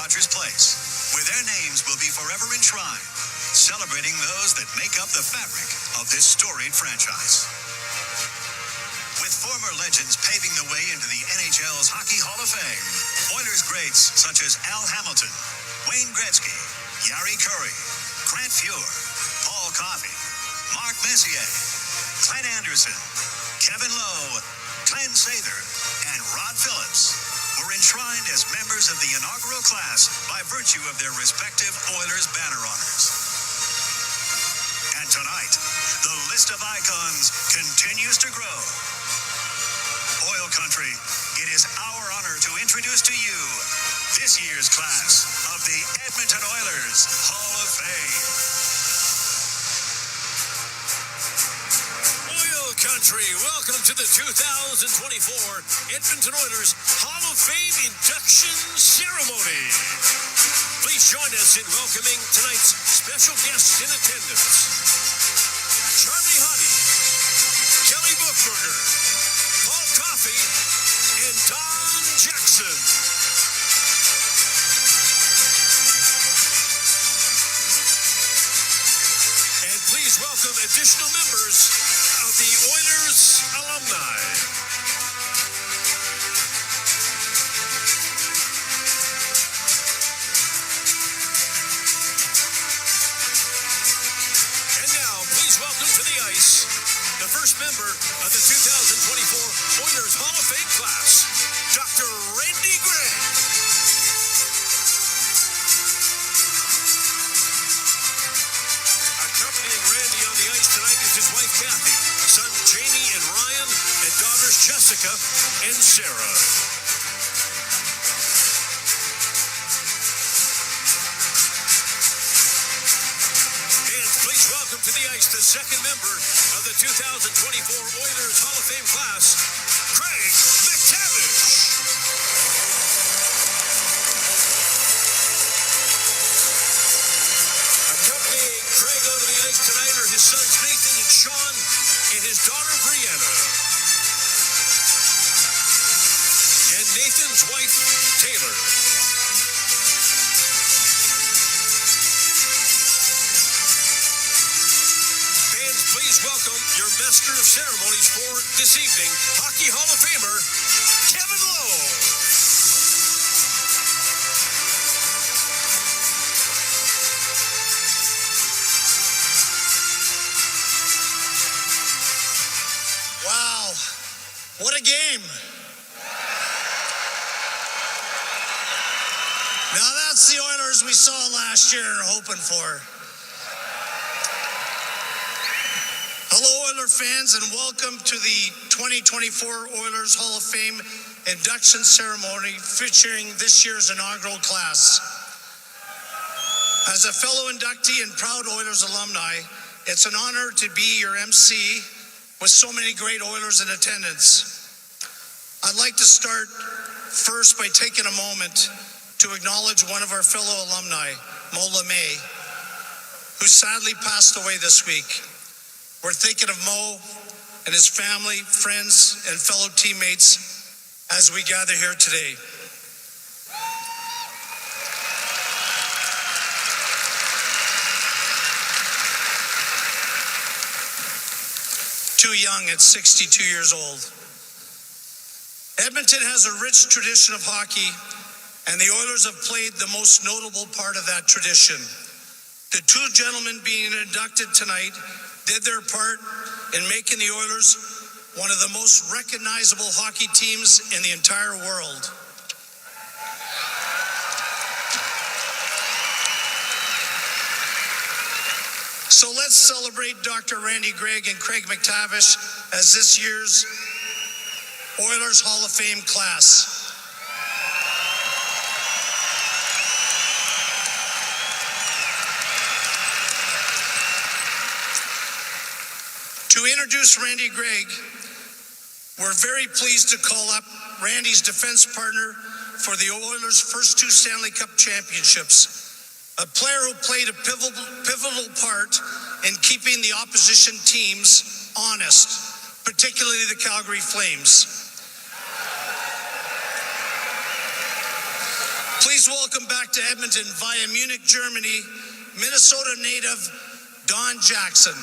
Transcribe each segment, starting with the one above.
Rogers Place, where their names will be forever enshrined, celebrating those that make up the fabric of this storied franchise. With former legends paving the way into the NHL's Hockey Hall of Fame, Oilers greats such as Al Hamilton, Wayne Gretzky, Yari Curry, Grant Fuhr, Paul Coffey, Mark Messier, Glenn Anderson, Kevin Lowe, Glenn Sather, and Rod Phillips were enshrined as members of the inaugural class by virtue of their respective Oilers banner honors. And tonight, the list of icons continues to grow. OilCountry, it is our honor to introduce to you this year's class of the Edmonton Oilers Hall of Fame. OilCountry, welcome to the 2024 Edmonton Oilers Hall of Fame induction ceremony. Please join us in welcoming tonight's special guests in attendance. Charlie Hottie, Kelly Buchberger, Paul Coffey, and Don Jackson. And please welcome additional members of the Oilers alumni. And now, please welcome to the ice the first member of the 2024 Oilers Hall of Fame class, Dr. Randy Gregg. Accompanying Randy on the ice tonight is his wife Kathy, son Jamie and Ryan, and daughters Jessica and Sarah. And please welcome to the ice the second member of the 2024 Oilers Hall of Fame class, Gregg McTavish. Accompanying Gregg onto the ice tonight are his sons Nathan and Sean and his daughter Brianna. And Nathan's wife Taylor. Fans, please welcome your master of ceremonies for this evening, Hockey Hall of Famer, Kevin Lowe. Wow, what a game. Now that's the Oilers we saw last year and are hoping for. Hello, Oiler fans, and welcome to the 2024 Oilers Hall of Fame induction ceremony featuring this year's inaugural class. As a fellow inductee and proud Oilers alumni, it's an honor to be your MC with so many great Oilers in attendance. I'd like to start first by taking a moment to acknowledge one of our fellow alumni, Mo LeMay, who sadly passed away this week. We're thinking of Mo and his family, friends, and fellow teammates as we gather here today. Too young at 62 years old. Edmonton has a rich tradition of hockey, and the Oilers have played the most notable part of that tradition. The two gentlemen being inducted tonight did their part in making the Oilers one of the most recognizable hockey teams in the entire world. So let's celebrate Dr. Randy Gregg and Gregg McTavish as this year's Oilers Hall of Fame class. To introduce Randy Gregg, we're very pleased to call up Randy's defense partner for the Oilers' first two Stanley Cup championships, a player who played a pivotal part in keeping the opposition teams honest, particularly the Calgary Flames. Please welcome back to Edmonton via Munich, Germany, Minnesota native Don Jackson.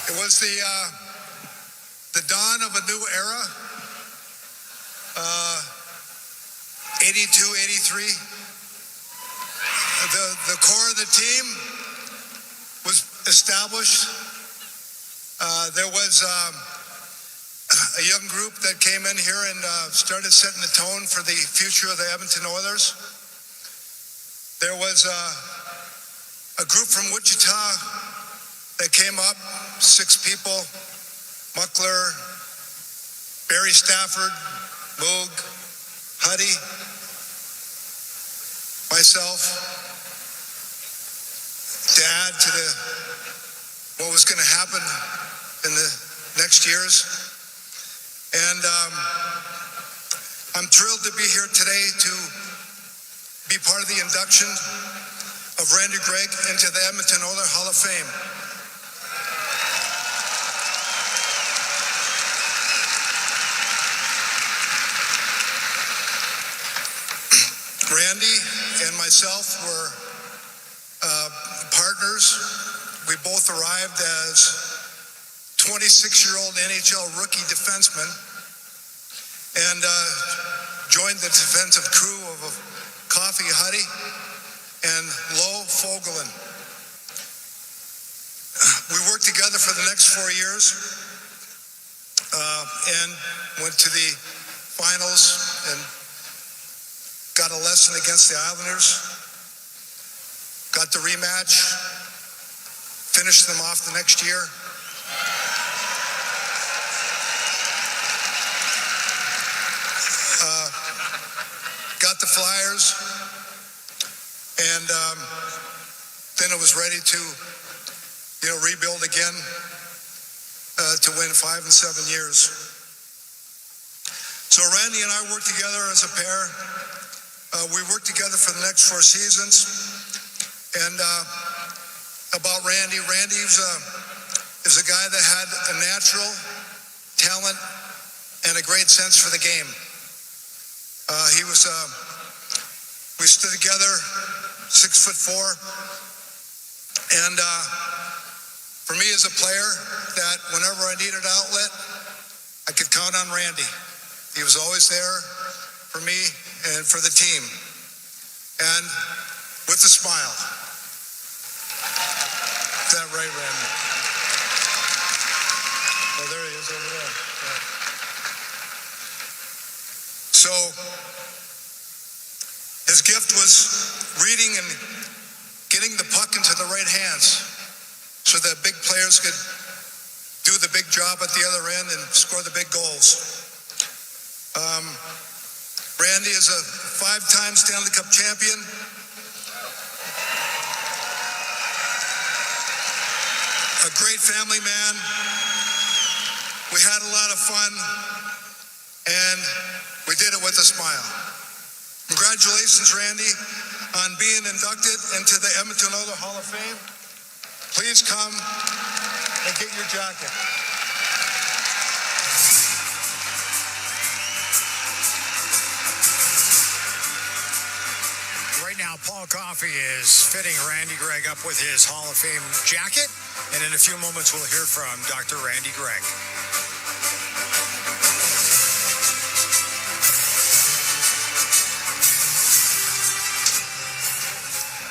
It was the dawn of a new era, 82, 83. The core of the team was established. There was a young group that came in here and started setting the tone for the future of the Edmonton Oilers. There was a group from Wichita that came up, 6 people: Muckler, Barry Stafford, Moog, Huddy, myself, to add to what was going to happen in the next years. And I'm thrilled to be here today to be part of the induction of Randy Gregg into the Edmonton Oilers Hall of Fame. Randy and myself were partners. We both arrived as 26-year-old NHL rookie defensemen and joined the defensive crew of Coffee Huddy and Low Fogelin. We worked together for the next 4 years and went to the finals and got a lesson against the Islanders, got the rematch, finished them off the next year. Got the Flyers, and then it was ready to, rebuild again to win 5 and 7 years. So Randy and I worked together as a pair. We worked together for the next 4 seasons. And about Randy is a guy that had a natural talent and a great sense for the game. We stood together, 6'4", and for me as a player, that whenever I needed outlet, I could count on Randy. He was always there for me and for the team, and with a smile. Is that right, Randy? Oh, there he is over there. Yeah. So his gift was reading and getting the puck into the right hands so that big players could do the big job at the other end and score the big goals. Randy is a 5-time Stanley Cup champion. A great family man. We had a lot of fun, and we did it with a smile. Congratulations, Randy, on being inducted into the Edmonton Oilers Hall of Fame. Please come and get your jacket. Right now, Paul Coffey is fitting Randy Gregg up with his Hall of Fame jacket, and in a few moments we'll hear from Dr. Randy Gregg.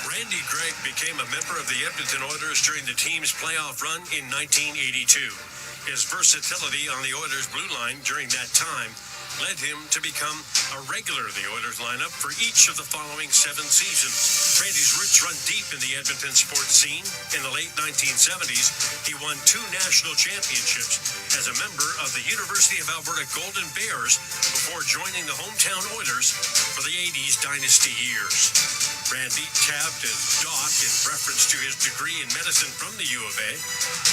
Randy Gregg became a member of the Edmonton Oilers during the team's playoff run in 1982. His versatility on the Oilers' blue line during that time led him to become a regular in the Oilers lineup for each of the following 7 seasons. Randy's roots run deep in the Edmonton sports scene. In the late 1970s, he won 2 national championships as a member of the University of Alberta Golden Bears before joining the hometown Oilers for the 80s dynasty years. Randy, tabbed as Doc in reference to his degree in medicine from the U of A,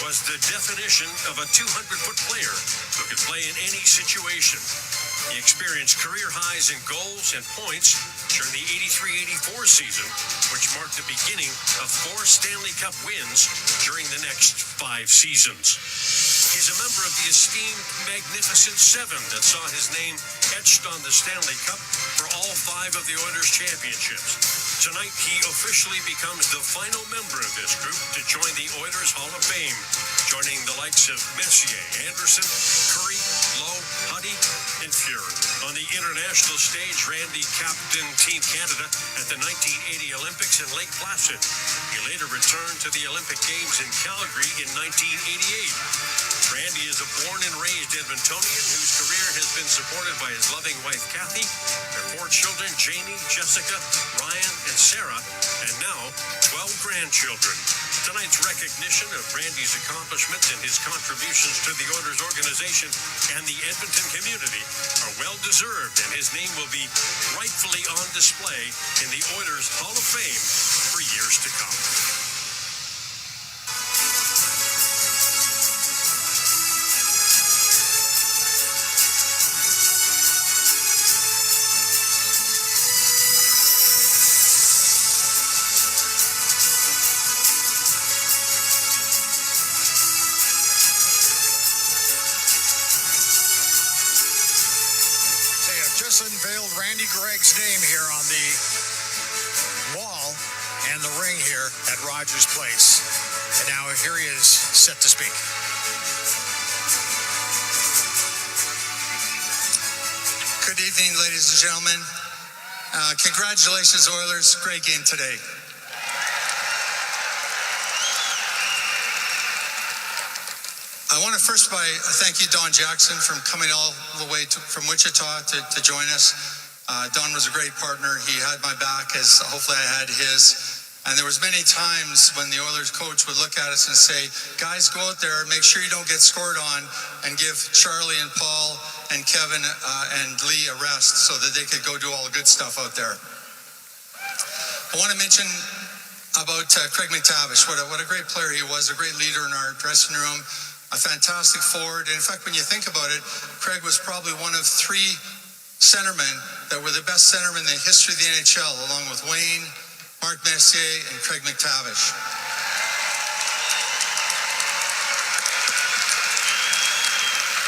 was the definition of a 200-foot player who could play in any situation. He experienced career highs in goals and points during the 83-84 season, which marked the beginning of 4 Stanley Cup wins during the next 5 seasons. He's a member of the esteemed Magnificent Seven that saw his name etched on the Stanley Cup for all 5 of the Oilers' championships. Tonight, he officially becomes the final member of this group to join the Oilers Hall of Fame, joining the likes of Messier, Anderson, Curry, Lowe, Huddy, and Fury. On the international stage, Randy captained Team Canada at the 1980 Olympics in Lake Placid. He later returned to the Olympic Games in Calgary in 1988. Randy is a born and raised Edmontonian whose career has been supported by his loving wife, Kathy, their 4 children, Jamie, Jessica, Ryan, and Sarah, and now 12 grandchildren. Tonight's recognition of Randy's accomplishments and his contributions to the Oilers organization and the Edmonton community are well-deserved, and his name will be rightfully on display in the Oilers Hall of Fame for years to come. Unveiled Randy Gregg's name here on the wall and the ring here at Rogers Place. And now here he is, set to speak. Good evening, ladies and gentlemen. Congratulations, Oilers. Great game today. I want to first thank you, Don Jackson, for coming all the way from Wichita to join us. Don was a great partner. He had my back as hopefully I had his. And there was many times when the Oilers coach would look at us and say, guys, go out there, make sure you don't get scored on, and give Charlie and Paul and Kevin and Lee a rest so that they could go do all the good stuff out there. I want to mention about Craig McTavish. What a great player he was, a great leader in our dressing room. A fantastic forward. And in fact, when you think about it, Craig was probably one of 3 centermen that were the best centermen in the history of the NHL, along with Wayne, Mark Messier, and Craig McTavish.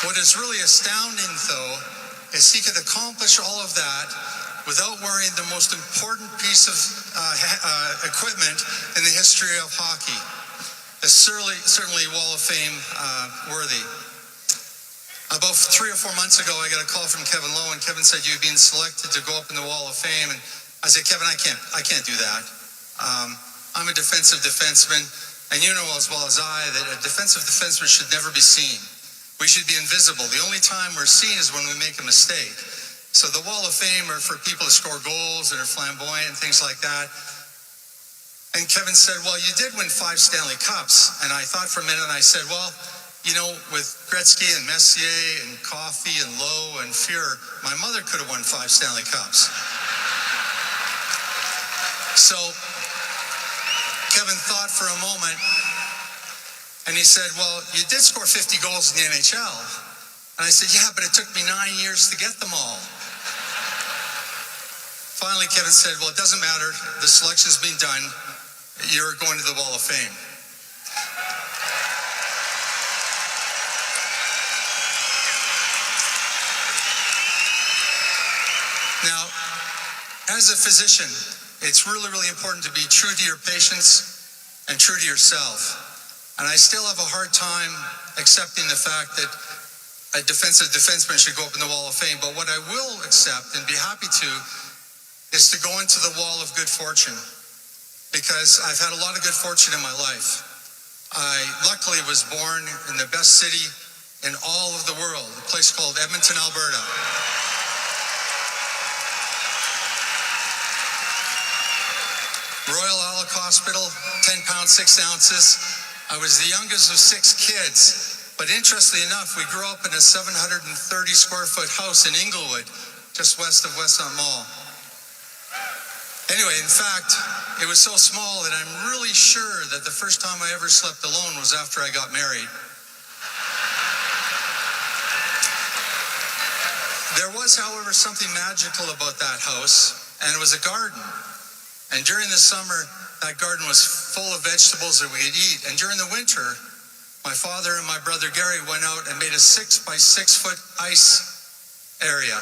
What is really astounding, though, is he could accomplish all of that without wearing the most important piece of equipment in the history of hockey. Is certainly Wall of Fame worthy. About 3 or 4 months ago, I got a call from Kevin Lowe, and Kevin said, "You've been selected to go up in the Wall of Fame." And I said, "Kevin, I can't do that. I'm a defensive defenseman, and you know as well as I that a defensive defenseman should never be seen. We should be invisible. The only time we're seen is when we make a mistake. So the Wall of Fame are for people who score goals and are flamboyant and things like that." And Kevin said, "Well, you did win 5 Stanley Cups." And I thought for a minute, and I said, "Well, you know, with Gretzky and Messier and Coffey and Lowe and Fuhr, my mother could have won 5 Stanley Cups." So Kevin thought for a moment, and he said, "Well, you did score 50 goals in the NHL." And I said, "Yeah, but it took me 9 years to get them all." Finally, Kevin said, "Well, it doesn't matter. The selection's been done. You're going to the Wall of Fame." Now, as a physician, it's really, really important to be true to your patients and true to yourself. And I still have a hard time accepting the fact that a defensive defenseman should go up in the Wall of Fame. But what I will accept and be happy to is to go into the Wall of Good Fortune, because I've had a lot of good fortune in my life. I luckily was born in the best city in all of the world, a place called Edmonton, Alberta. Royal Alec Hospital, 10 pounds, 6 ounces. I was the youngest of 6 kids, but interestingly enough, we grew up in a 730 square foot house in Inglewood, just west of Westmount Mall. Anyway, in fact, it was so small that I'm really sure that the first time I ever slept alone was after I got married. There was, however, something magical about that house, and it was a garden. And during the summer, that garden was full of vegetables that we could eat. And during the winter, my father and my brother Gary went out and made a 6 by 6 foot ice area.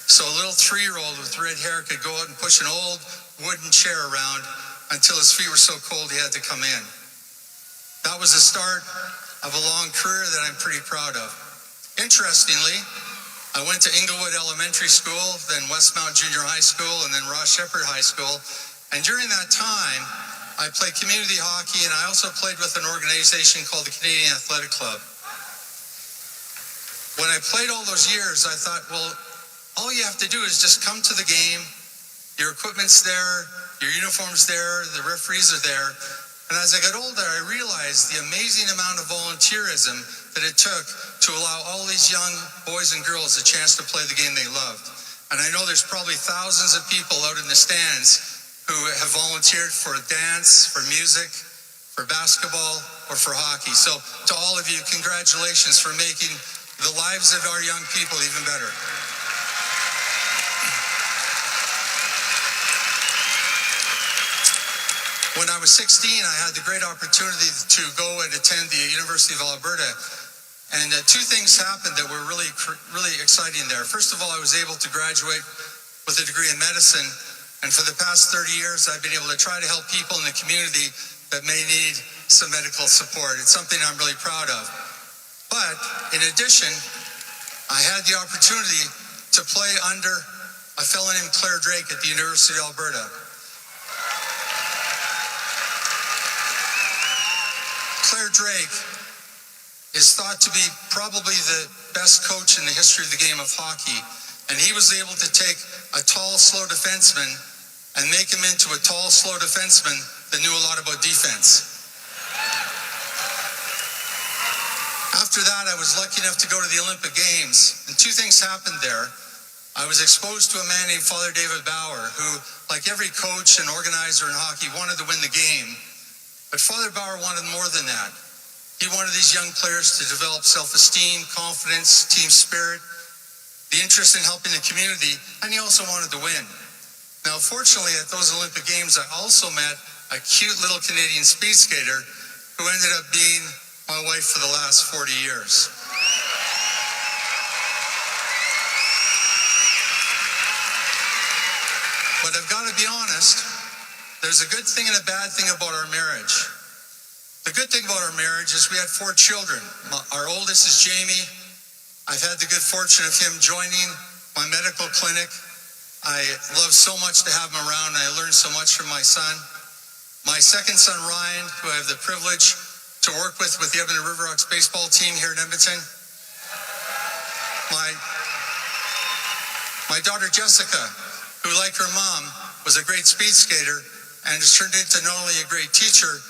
So a little 3-year-old with red hair could go out and push an old wooden chair around until his feet were so cold he had to come in. That was the start of a long career that I'm pretty proud of. Interestingly, I went to Inglewood Elementary School, then Westmount Junior High School, and then Ross Shepherd High School. And during that time, I played community hockey, and I also played with an organization called the Canadian Athletic Club. When I played all those years, I thought, well, all you have to do is just come to the game. Your equipment's there, your uniform's there, the referees are there. And as I got older, I realized the amazing amount of volunteerism that it took to allow all these young boys and girls a chance to play the game they loved. And I know there's probably thousands of people out in the stands who have volunteered for dance, for music, for basketball, or for hockey. So to all of you, congratulations for making the lives of our young people even better. When I was 16, I had the great opportunity to go and attend the University of Alberta. And 2 things happened that were really exciting there. First of all, I was able to graduate with a degree in medicine. And for the past 30 years, I've been able to try to help people in the community that may need some medical support. It's something I'm really proud of. But in addition, I had the opportunity to play under a fellow named Claire Drake at the University of Alberta. Claire Drake is thought to be probably the best coach in the history of the game of hockey. And he was able to take a tall, slow defenseman and make him into a tall, slow defenseman that knew a lot about defense. After that, I was lucky enough to go to the Olympic Games, and 2 things happened there. I was exposed to a man named Father David Bauer, who, like every coach and organizer in hockey, wanted to win the game. But Father Bauer wanted more than that. He wanted these young players to develop self-esteem, confidence, team spirit, the interest in helping the community, and he also wanted to win. Now, fortunately, at those Olympic Games, I also met a cute little Canadian speed skater who ended up being my wife for the last 40 years. But I've got to be honest, there's a good thing and a bad thing about our marriage. The good thing about our marriage is we had 4 children. Our oldest is Jamie. I've had the good fortune of him joining my medical clinic. I love so much to have him around, and I learned so much from my son. My second son, Ryan, who I have the privilege to work with the Edmonton Riverhawks baseball team here in Edmonton. My daughter, Jessica, who, like her mom, was a great speed skater and has turned into not only a great teacher,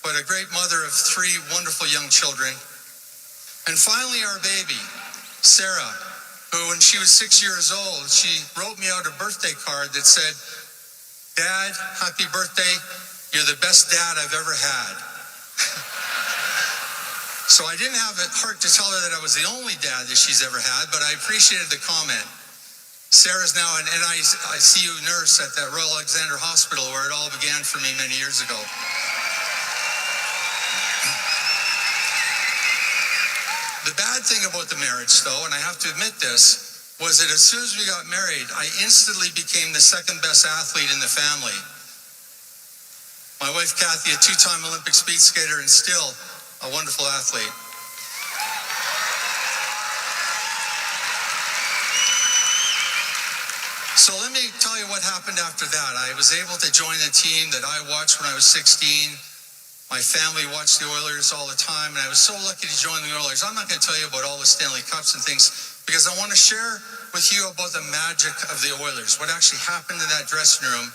but a great mother of 3 wonderful young children. And finally, our baby, Sarah, who, when she was 6 years old, she wrote me out a birthday card that said, "Dad, happy birthday. You're the best dad I've ever had." So I didn't have the heart to tell her that I was the only dad that she's ever had, but I appreciated the comment. Sarah's now an NICU nurse at that Royal Alexander Hospital where it all began for me many years ago. The bad thing about the marriage, though, and I have to admit this, was that as soon as we got married, I instantly became the second best athlete in the family. My wife, Kathy, a 2-time Olympic speed skater and still a wonderful athlete. So let me tell you what happened after that. I was able to join a team that I watched when I was 16. My family watched the Oilers all the time, and I was so lucky to join the Oilers. I'm not going to tell you about all the Stanley Cups and things, because I want to share with you about the magic of the Oilers, what actually happened in that dressing room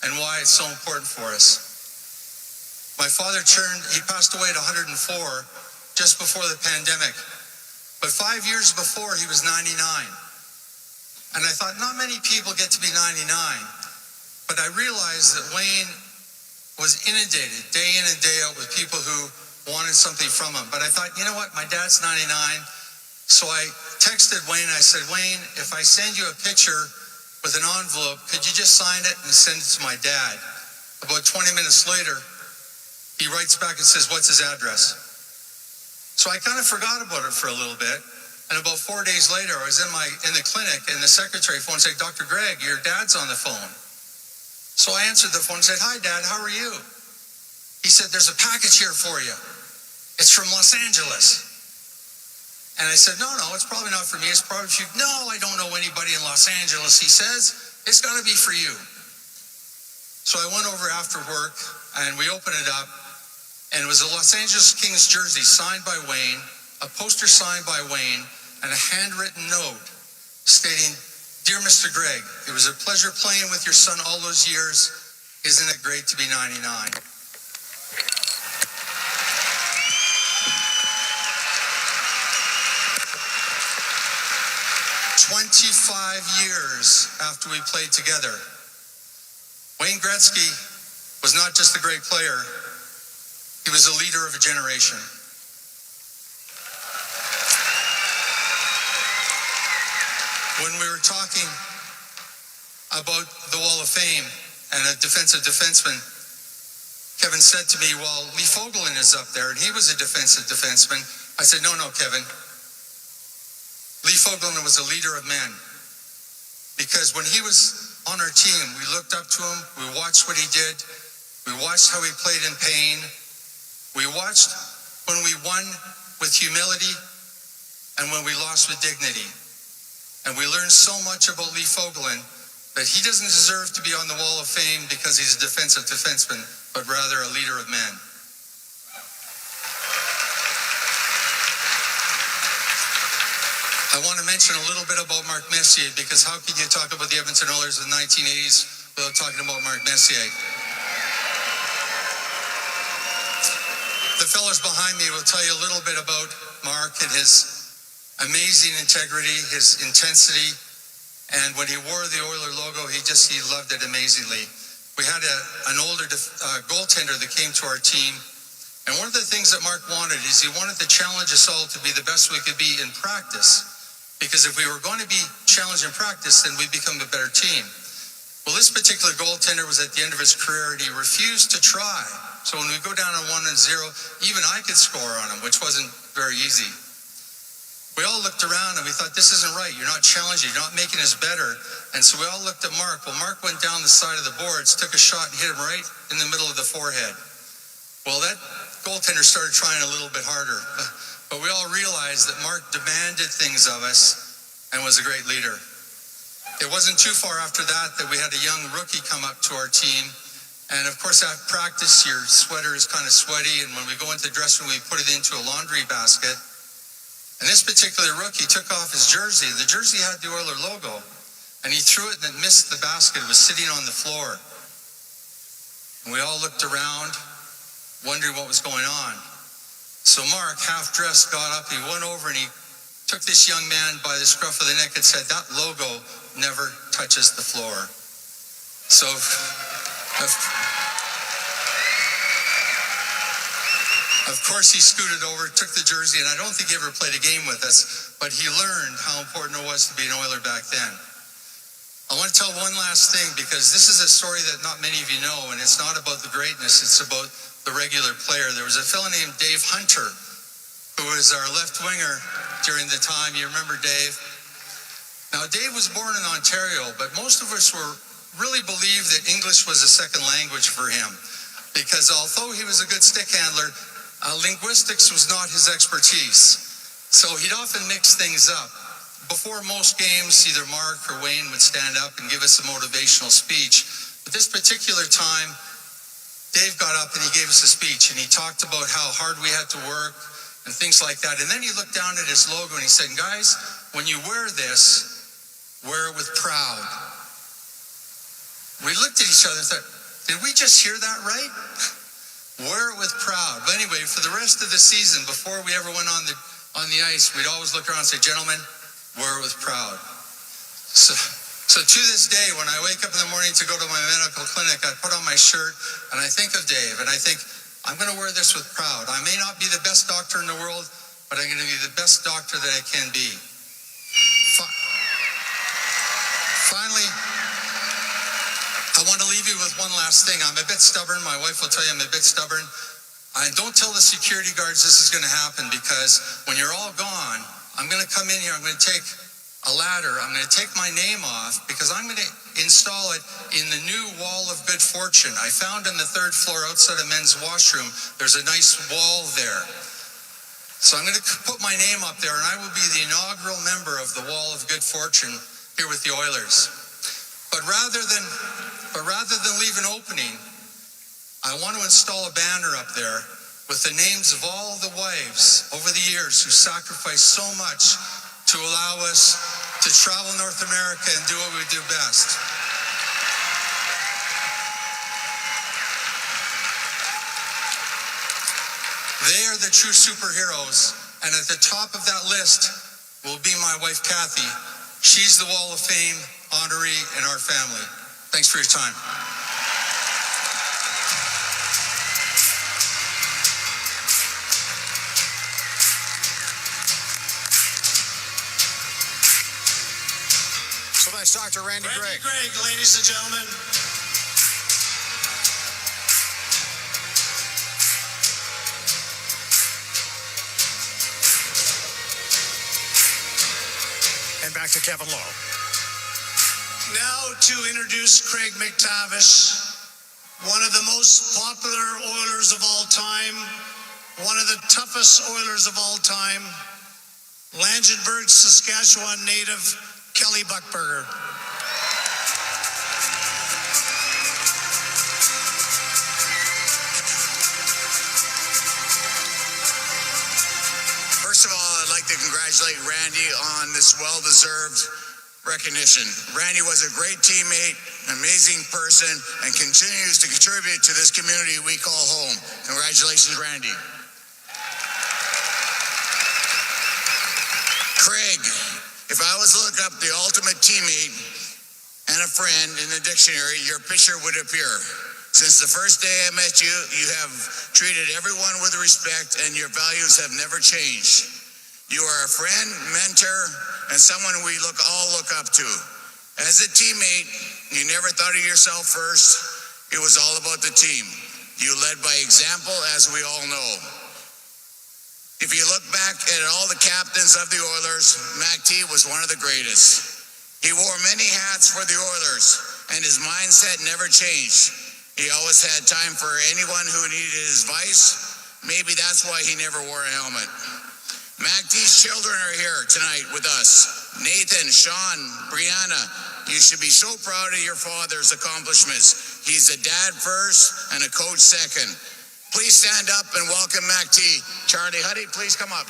and why it's so important for us. My father he passed away at 104 just before the pandemic. But 5 years before, he was 99. And I thought, not many people get to be 99. But I realized that Wayne was inundated day in and day out with people who wanted something from him. But I thought, you know what, my dad's 99. So I texted Wayne, I said, Wayne, if I send you a picture with an envelope, could you just sign it and send it to my dad? About 20 minutes later, he writes back and says, what's his address? So I kind of forgot about it for a little bit. And about 4 days later, I was in the clinic, and the secretary phone said, Dr. Gregg, your dad's on the phone. So I answered the phone and said, hi, Dad, how are you? He said, there's a package here for you. It's from Los Angeles. And I said, no, it's probably not for me. It's probably for you. No, I don't know anybody in Los Angeles. He says, it's got to be for you. So I went over after work, and we opened it up. And it was a Los Angeles Kings jersey signed by Wayne, a poster signed by Wayne, and a handwritten note stating, Dear Mr. Gregg, it was a pleasure playing with your son all those years. Isn't it great to be 99? 25 years after we played together, Wayne Gretzky was not just a great player, he was a leader of a generation. When we were talking about the Wall of Fame and a defensive defenseman, Kevin said to me, well, Lee Fogelin is up there, and he was a defensive defenseman. I said, no, Kevin. Lee Fogelin was a leader of men. Because when he was on our team, we looked up to him, we watched what he did, we watched how he played in pain, we watched when we won with humility and when we lost with dignity. And we learned so much about Lee Fogelin that he doesn't deserve to be on the Wall of Fame because he's a defensive defenseman, but rather a leader of men. I want to mention a little bit about Mark Messier, because how can you talk about the Edmonton Oilers in the 1980s without talking about Mark Messier? The fellows behind me will tell you a little bit about Mark and his amazing integrity, his intensity, and when he wore the Oiler logo, he loved it amazingly. We had an older goaltender that came to our team, and one of the things that Mark wanted is he wanted to challenge us all to be the best we could be in practice, because if we were going to be challenged in practice, then we'd become a better team. Well, this particular goaltender was at the end of his career, and he refused to try. So when we go down on 1-0, even I could score on him, which wasn't very easy. We all looked around and we thought, this isn't right. You're not challenging. You're not making us better. And so we all looked at Mark. Well, Mark went down the side of the boards, took a shot and hit him right in the middle of the forehead. Well, that goaltender started trying a little bit harder. But we all realized that Mark demanded things of us and was a great leader. It wasn't too far after that we had a young rookie come up to our team. And of course, at practice, your sweater is kind of sweaty. And when we go into the dressing room, we put it into a laundry basket. And this particular rookie took off his jersey. The jersey had the Oiler logo. And he threw it and it missed the basket. It was sitting on the floor. And we all looked around, wondering what was going on. So Mark, half-dressed, got up. He went over and he took this young man by the scruff of the neck and said, that logo never touches the floor. So of course, he scooted over, took the jersey, and I don't think he ever played a game with us, but he learned how important it was to be an Oiler back then. I want to tell one last thing, because this is a story that not many of you know, and it's not about the greatness, it's about the regular player. There was a fellow named Dave Hunter, who was our left winger during the time. You remember Dave? Now, Dave was born in Ontario, but most of us really believed that English was a second language for him, because although he was a good stick handler, linguistics was not his expertise. So he'd often mix things up. Before most games, either Mark or Wayne would stand up and give us a motivational speech. But this particular time, Dave got up and he gave us a speech, and he talked about how hard we had to work and things like that. And then he looked down at his logo and he said, guys, when you wear this, wear it with proud. We looked at each other and thought, did we just hear that right? Wear it with proud. But anyway, for the rest of the season, before we ever went on the ice, we'd always look around and say, gentlemen, wear it with proud. So to this day, when I wake up in the morning to go to my medical clinic, I put on my shirt and I think of Dave and I think, I'm going to wear this with proud. I may not be the best doctor in the world, but I'm going to be the best doctor that I can be. Finally, I want to leave you with one last thing. I'm a bit stubborn. My wife will tell you I'm a bit stubborn. Don't tell the security guards this is going to happen, because when you're all gone, I'm going to come in here, I'm going to take a ladder, I'm going to take my name off, because I'm going to install it in the new wall of good fortune. I found on the 3rd floor outside a men's washroom, there's a nice wall there. So I'm going to put my name up there, and I will be the inaugural member of the wall of good fortune here with the Oilers. But rather than leave an opening, I want to install a banner up there with the names of all the wives over the years who sacrificed so much to allow us to travel North America and do what we do best. They are the true superheroes, and at the top of that list will be my wife, Kathy. She's the Wall of Fame honoree in our family. Thanks for your time. So that's Dr. Randy Gregg. Gregg, ladies and gentlemen. And back to Kevin Lowe. Now to introduce Craig McTavish, one of the most popular Oilers of all time, one of the toughest Oilers of all time, Langenburg, Saskatchewan native, Kelly Buchberger. First of all, I'd like to congratulate Randy on this well-deserved recognition. Randy was a great teammate, an amazing person, and continues to contribute to this community we call home. Congratulations, Randy. Craig, if I was to look up the ultimate teammate and a friend in the dictionary, your picture would appear. Since the first day I met you, you have treated everyone with respect, and your values have never changed. You are a friend, mentor, and someone we all look up to. As a teammate, you never thought of yourself first. It was all about the team. You led by example, as we all know. If you look back at all the captains of the Oilers, McT was one of the greatest. He wore many hats for the Oilers, and his mindset never changed. He always had time for anyone who needed his advice. Maybe that's why he never wore a helmet. McT's children are here tonight with us. Nathan, Sean, Brianna, you should be so proud of your father's accomplishments. He's a dad first and a coach second. Please stand up and welcome McT. Charlie Huddy, please come up.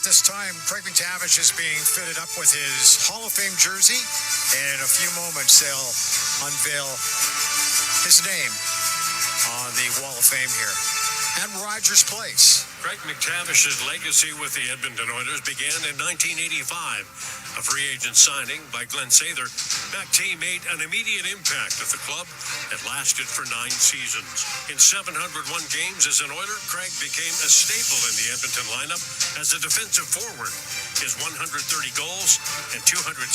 This time, Craig McTavish is being fitted up with his Hall of Fame jersey, and in a few moments they'll unveil his name on the Wall of Fame here at Rogers Place. Craig McTavish's legacy with the Edmonton Oilers began in 1985. A free agent signing by Glenn Sather, McT made an immediate impact at the club that lasted for 9 seasons. In 701 games as an Oiler, Craig became a staple in the Edmonton lineup as a defensive forward. His 130 goals and 276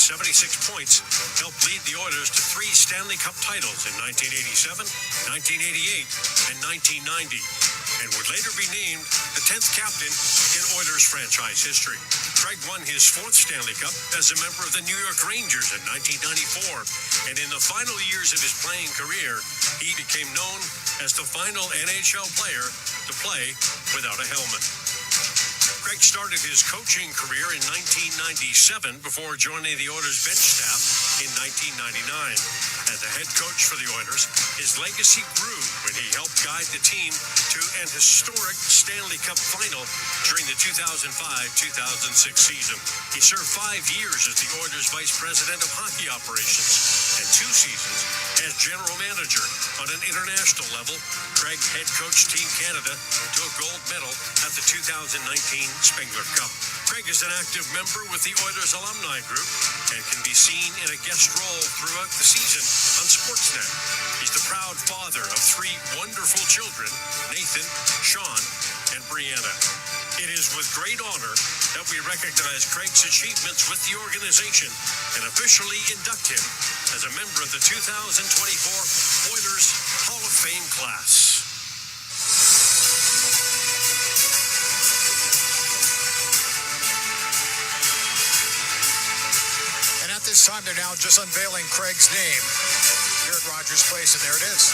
points helped lead the Oilers to 3 Stanley Cup titles in 1987, 1988, and 1990, and would later be named the 10th captain in Oilers franchise history. Craig won his 4th Stanley Cup as a member of the New York Rangers in 1994, and in the final years of his playing career, he became known as the final NHL player to play without a helmet. Craig Gregg started his coaching career in 1997 before joining the Oilers bench staff in 1999. As the head coach for the Oilers, his legacy grew when he helped guide the team to an historic Stanley Cup final during the 2005-2006 season. He served 5 years as the Oilers vice president of hockey operations and 2 seasons as general manager. On an international level, Gregg head coached Team Canada to a gold medal at the 2019 Spengler Cup. Gregg is an active member with the Oilers alumni group and can be seen in a guest role throughout the season on Sportsnet. He's the proud father of 3 wonderful children, Nathan, Sean, and Brianna. It is with great honor that we recognize Gregg's achievements with the organization and officially induct him as a member of the 2024 Oilers Hall of Fame class. And at this time, they're now just unveiling Gregg's name here at Rogers Place, and there it is.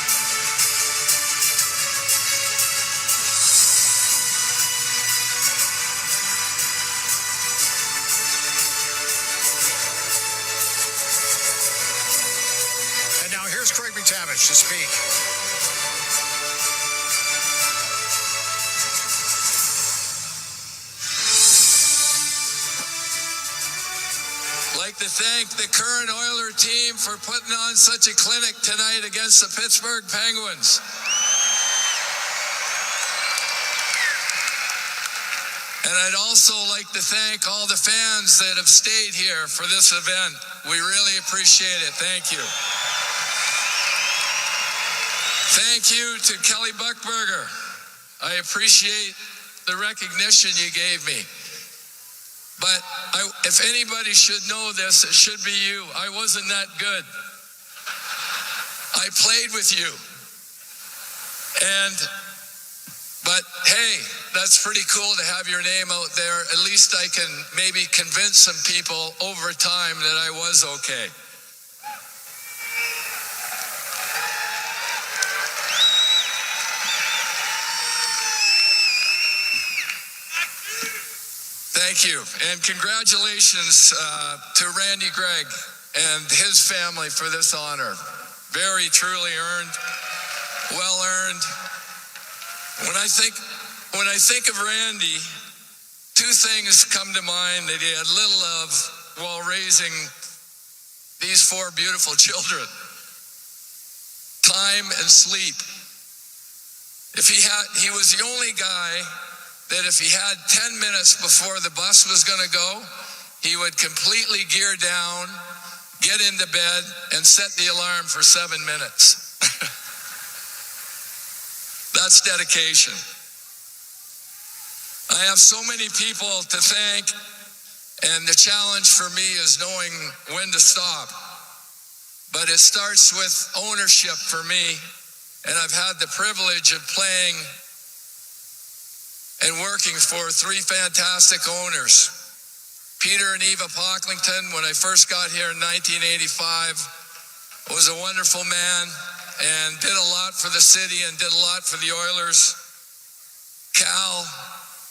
And now here's Gregg McTavish to speak. I'd like to thank the current Oiler team for putting on such a clinic tonight against the Pittsburgh Penguins. And I'd also like to thank all the fans that have stayed here for this event. We really appreciate it. Thank you. Thank you to Kelly Buchberger. I appreciate the recognition you gave me. But if anybody should know this, it should be you. I wasn't that good. I played with you. But hey, that's pretty cool to have your name out there. At least I can maybe convince some people over time that I was okay. Thank you, and congratulations to Randy Gregg and his family for this honor. Very, truly earned, well earned. When I think of Randy, 2 things come to mind that he had little of while raising these 4 beautiful children: time and sleep. He was the only guy that if he had 10 minutes before the bus was going to go, he would completely gear down, get into bed, and set the alarm for 7 minutes. That's dedication. I have so many people to thank, and the challenge for me is knowing when to stop. But it starts with ownership for me, and I've had the privilege of playing and working for 3 fantastic owners. Peter and Eva Pocklington, when I first got here in 1985, was a wonderful man and did a lot for the city and did a lot for the Oilers. Cal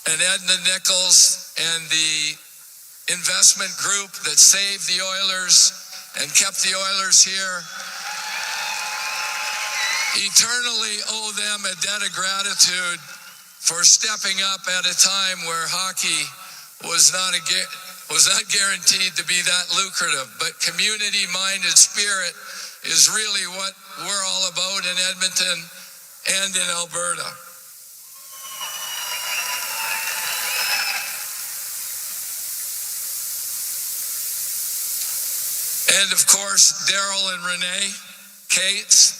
and Edna Nichols and the investment group that saved the Oilers and kept the Oilers here. Eternally owe them a debt of gratitude for stepping up at a time where hockey was not guaranteed to be that lucrative. But community-minded spirit is really what we're all about in Edmonton and in Alberta. And of course, Daryl and Renee Cates.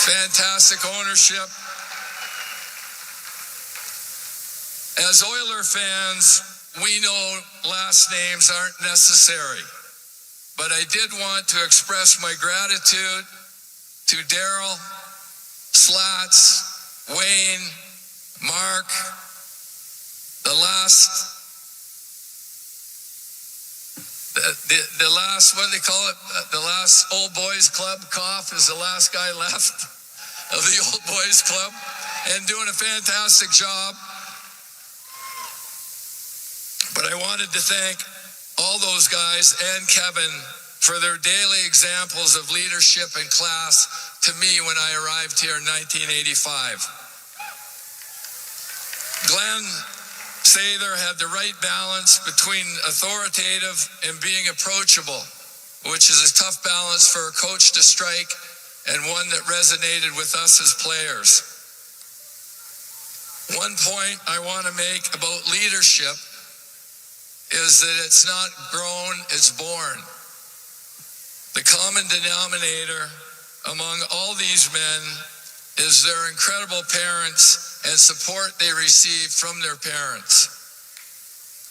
Fantastic ownership. As Oiler fans, we know last names aren't necessary, but I did want to express my gratitude to Daryl, Slats, Wayne, Mark, the last, what do they call it? The last old boys club. Koff is the last guy left of the old boys club. and doing a fantastic job. But I wanted to thank all those guys and Kevin for their daily examples of leadership and class to me when I arrived here in 1985. Glenn Sather had the right balance between authoritative and being approachable, which is a tough balance for a coach to strike and one that resonated with us as players. One point I want to make about leadership is that it's not grown, it's born. The common denominator among all these men is their incredible parents and support they receive from their parents.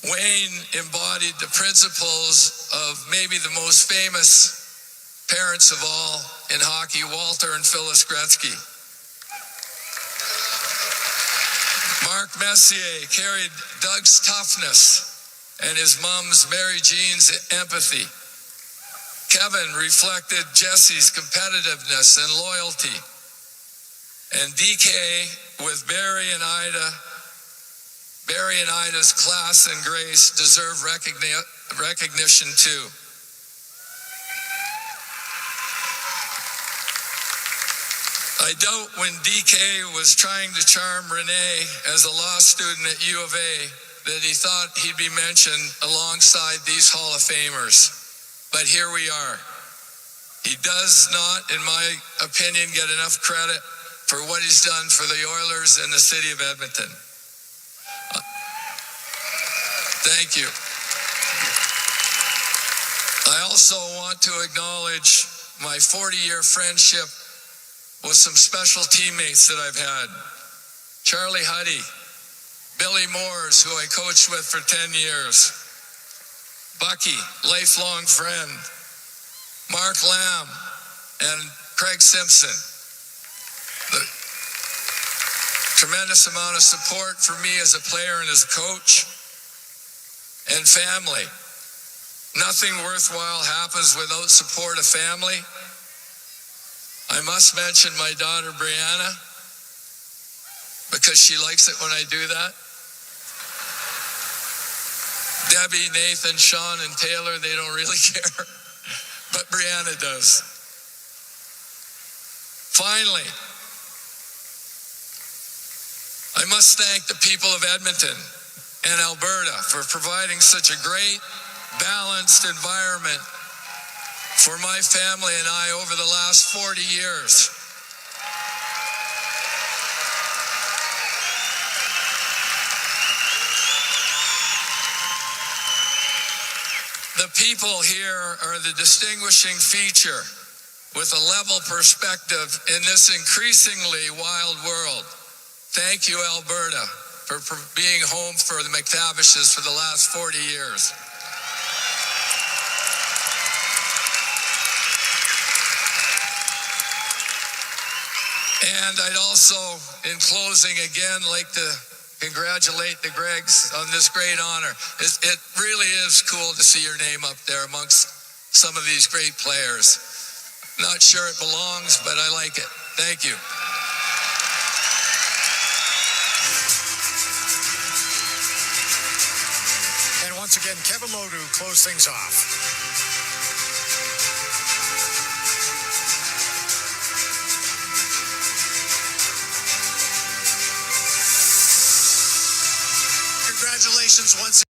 Wayne embodied the principles of maybe the most famous parents of all in hockey, Walter and Phyllis Gretzky. Mark Messier carried Doug's toughness and his mom's Mary Jean's empathy. Kevin reflected Jesse's competitiveness and loyalty. And DK with Barry and Ida's class and grace deserve recognition too. I doubt when DK was trying to charm Renee as a law student at U of A that he thought he'd be mentioned alongside these Hall of Famers. But here we are. He does not, in my opinion, get enough credit for what he's done for the Oilers and the city of Edmonton. Thank you. I also want to acknowledge my 40-year friendship with some special teammates that I've had. Charlie Huddy, Billy Moores, who I coached with for 10 years, Bucky, lifelong friend, Mark Lamb, and Craig Simpson. The tremendous amount of support for me as a player and as a coach, and family. Nothing worthwhile happens without support of family. I must mention my daughter Brianna, because she likes it when I do that. Debbie, Nathan, Sean, and Taylor, they don't really care, but Brianna does. Finally, I must thank the people of Edmonton and Alberta for providing such a great, balanced environment for my family and I over the last 40 years. The people here are the distinguishing feature with a level perspective in this increasingly wild world. Thank you, Alberta, for being home for the McTavishes for the last 40 years. And I'd also, in closing again, like to congratulate the Greggs on this great honor. It really is cool to see your name up there amongst some of these great players. Not sure it belongs, but I like it. Thank you. And once again, Kevin Lowe to close things off. Congratulations once again.